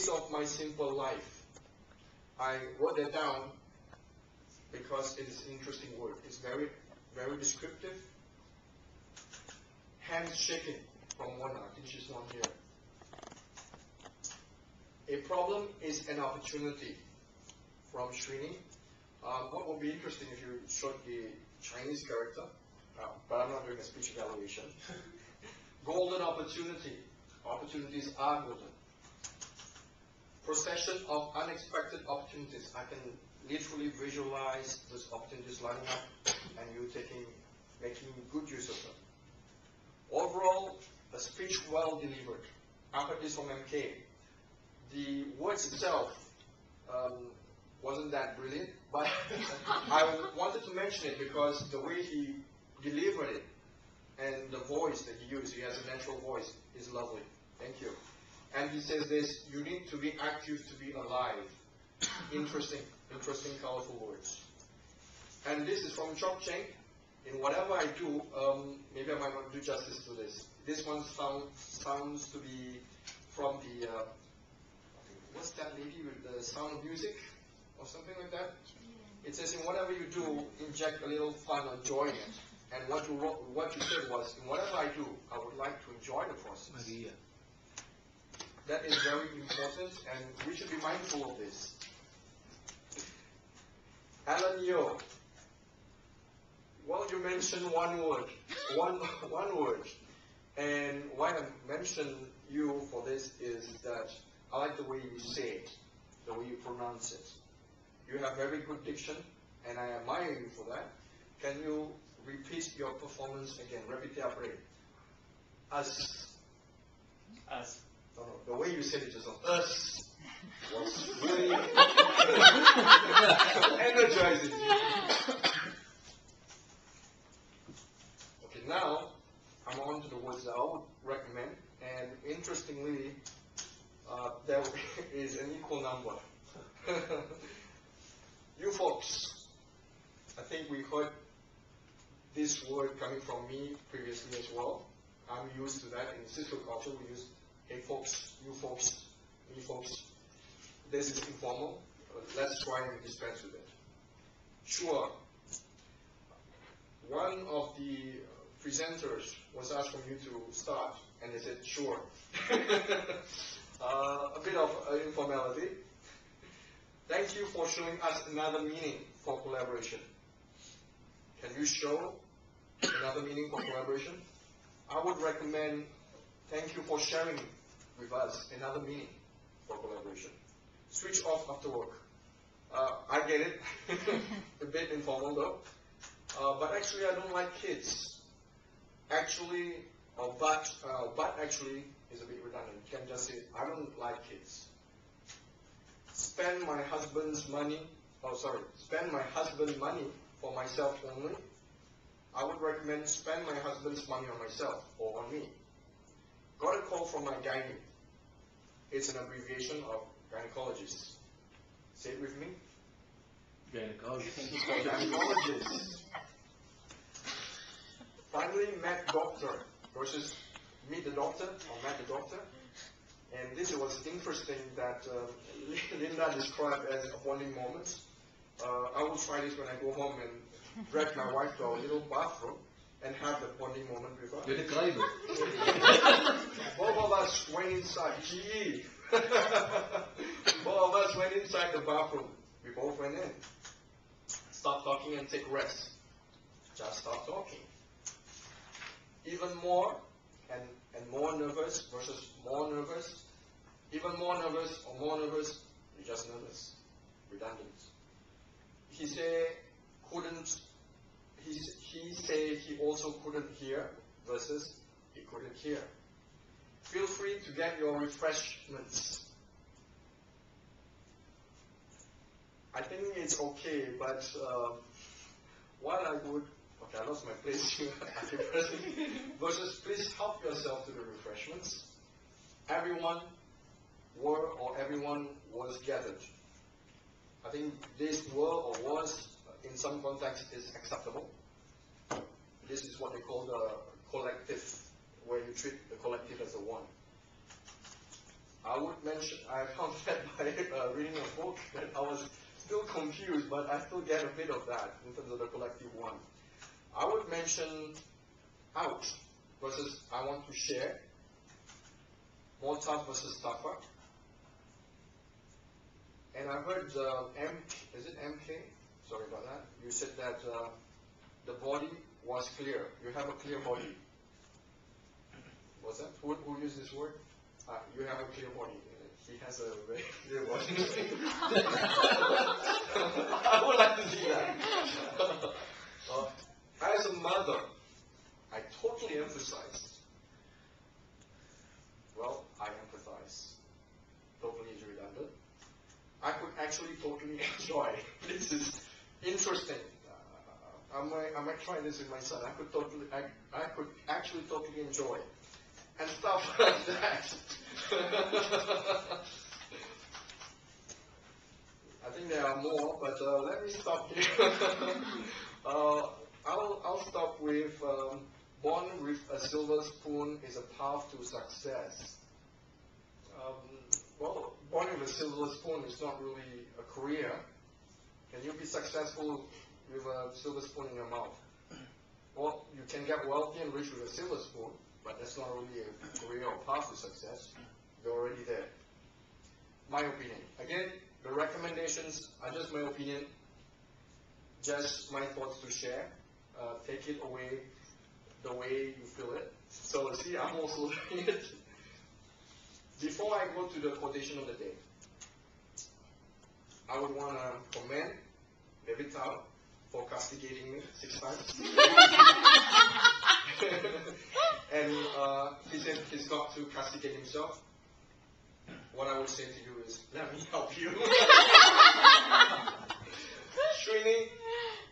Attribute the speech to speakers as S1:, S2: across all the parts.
S1: Days of my simple life. I wrote that down because it is an interesting word. It's very, very descriptive. Hands shaking from one. I think she's not here. A problem is an opportunity from Srini. What would be interesting if you showed the Chinese character, but I'm not doing a speech evaluation. Golden opportunity. Opportunities are golden. Procession of unexpected opportunities. I can literally visualize those opportunities lining up and you making good use of them. Overall, a speech well delivered. I heard this from MK. The words itself wasn't that brilliant, but I wanted to mention it because the way he delivered it and the voice that he used, he has a natural voice, is lovely. Thank you. And he says this, you need to be active to be alive. Interesting, colorful words. And this is from Chok Cheng. In whatever I do, maybe I might not do justice to this. This one sounds to be from the, what's that lady with the Sound of Music? Or something like that? It says, in whatever you do, inject a little fun or joy in it. And what you said was, in whatever I do, I would like to enjoy the process. Maria. That is very important, and we should be mindful of this. Alan Yo. Well, you mentioned one word. One word. And why I mention you for this is that I like the way you say it, the way you pronounce it. You have very good diction, and I admire you for that. Can you repeat your performance again? Repite après. Us.
S2: Us.
S1: No, the way you said it just now, us, was really energizing. Okay, now I'm on to the words that I would recommend, and interestingly, there is an equal number. You folks, I think we heard this word coming from me previously as well. I'm used to that. In Cisco culture, we use hey folks, you folks, me folks. This is informal. Let's try and dispense with it. Sure. One of the presenters was asked from you to start, and they said, sure. A bit of informality. Thank you for showing us another meaning for collaboration. Can you show another meaning for collaboration? I would recommend thank you for sharing with us another meaning for collaboration. Switch off after work. I get it. A bit informal though. But actually I don't like kids. Actually, but actually is a bit redundant. You can just say, I don't like kids. Spend my husband's money for myself only. I would recommend spend my husband's money on myself or on me. Got a call from my gynae. It's an abbreviation of gynecologist. Say it with me.
S2: Gynecologist.
S1: Gynecologist. Finally met doctor versus meet the doctor or met the doctor. And this was interesting that Linda described as bonding moments. I will try this when I go home and drag my wife to our little bathroom and have the bonding moment with her.
S2: You're the driver.
S1: Both of us went inside. Gee! Both of us went inside the bathroom. We both went in. Stop talking and take rest. Just stop talking. Even more and more nervous versus more nervous. Even more nervous or more nervous, you're just nervous. Redundant. He said he also couldn't hear versus he couldn't hear. Feel free to get your refreshments. I think it's okay, but what I would, okay, I lost my place here, versus please help yourself to the refreshments. Everyone was gathered. I think this were or was, in some context, is acceptable. This is what they call the collective, where you treat the collective as a one. I would mention, I found that by reading a book that I was still confused, but I still get a bit of that in terms of the collective one. I would mention out versus I want to share, more tough versus tougher. And I heard is it MK? Sorry about that. You said that the body was clear. You have a clear body. What's that? Who used this word? You have a clear body. He has a very clear body. I would like to see that. As a mother, I totally emphasize. Well, I empathize. Totally is redundant. I could actually totally enjoy. This is interesting. I might try this with my son. I could actually totally enjoy. And stuff like that. I think there are more, but let me stop here. I'll stop with born with a silver spoon is a path to success. Well, born with a silver spoon is not really a career. Can you be successful with a silver spoon in your mouth? Well, you can get wealthy and rich with a silver spoon, but that's not really a career or path to success. You're already there. My opinion. Again, the recommendations are just my opinion, just my thoughts to share. Take it away the way you feel it. So see, I'm also doing it. Before I go to the quotation of the day, I would want to commend David Tao for castigating me 6 times. And he said he's got to castigate himself. What I would say to you is, let me help you. Srini,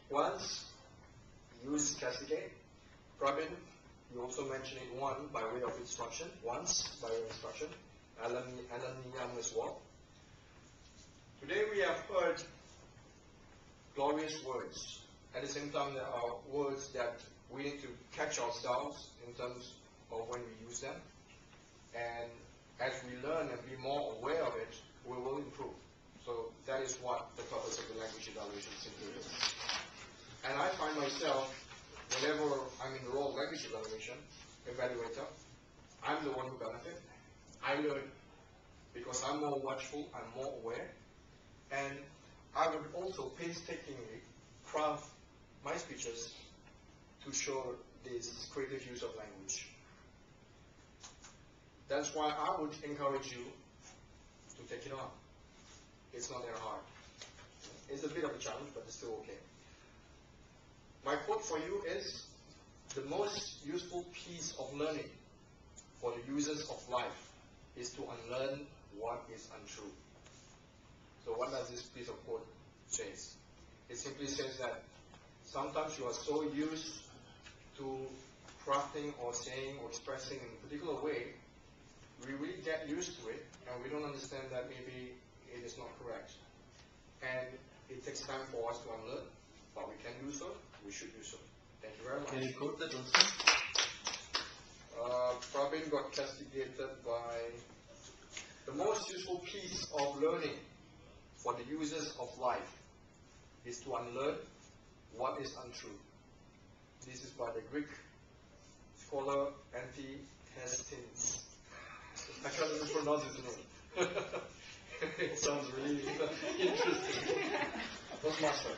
S1: once, use castigate. Pravin, you also mentioned it by way of instruction, once by way of instruction. Alan Niyam as well. Today we have heard glorious words. At the same time, there are words that we need to catch ourselves in terms of when we use them. And as we learn and be more aware of it, we will improve. So that is what the purpose of the language evaluation simply is. And I find myself, whenever I'm in the role of language evaluator, I'm the one who benefits. I learn because I'm more watchful, I'm more aware, and I would also painstakingly craft my speeches to show this creative use of language. That's why I would encourage you to take it on. It's not that hard. It's a bit of a challenge, but it's still okay. My quote for you is, the most useful piece of learning for the users of life is to unlearn what is untrue. So what does this piece of quote say? It simply says that sometimes you are so used to crafting or saying or expressing in a particular way, we really get used to it, and we don't understand that maybe it is not correct. And it takes time for us to unlearn, but we can do so, we should do so. Thank you very much.
S3: Can you quote that also?
S1: Pravin got castigated by the most useful piece of learning for the users of life is to unlearn what is untrue. This is by the Greek scholar Anti-Hastings. I can't even pronounce his name. It sounds really interesting. Toastmaster.